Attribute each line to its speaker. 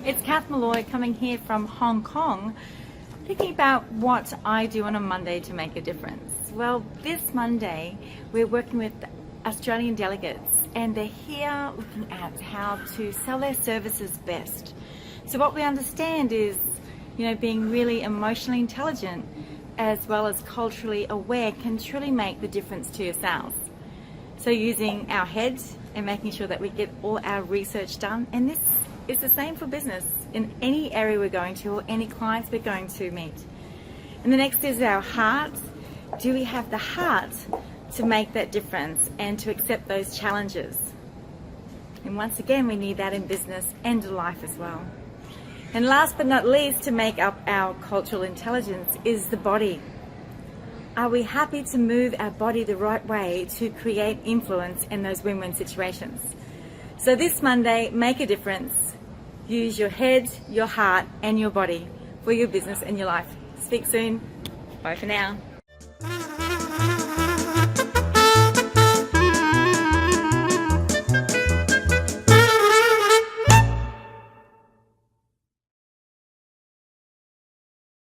Speaker 1: It's Kath Molloy coming here from Hong Kong, thinking about what I do on a Monday to make a difference. Well, this Monday we're working with Australian delegates and they're here looking at how to sell their services best. So what we understand is, being really emotionally intelligent as well as culturally aware can truly make the difference to your sales. So using our heads and making sure that we get all our research done, and this is the same for business in any area we're going to or any clients we're going to meet. And the next is our heart. Do we have the heart to make that difference and to accept those challenges? And once again, we need that in business and life as well. And last but not least, to make up our cultural intelligence is the body. Are we happy to move our body the right way to create influence in those win-win situations? So this Monday, make a difference. Use your head, your heart, and your body for your business and your life. Speak soon. Bye for now.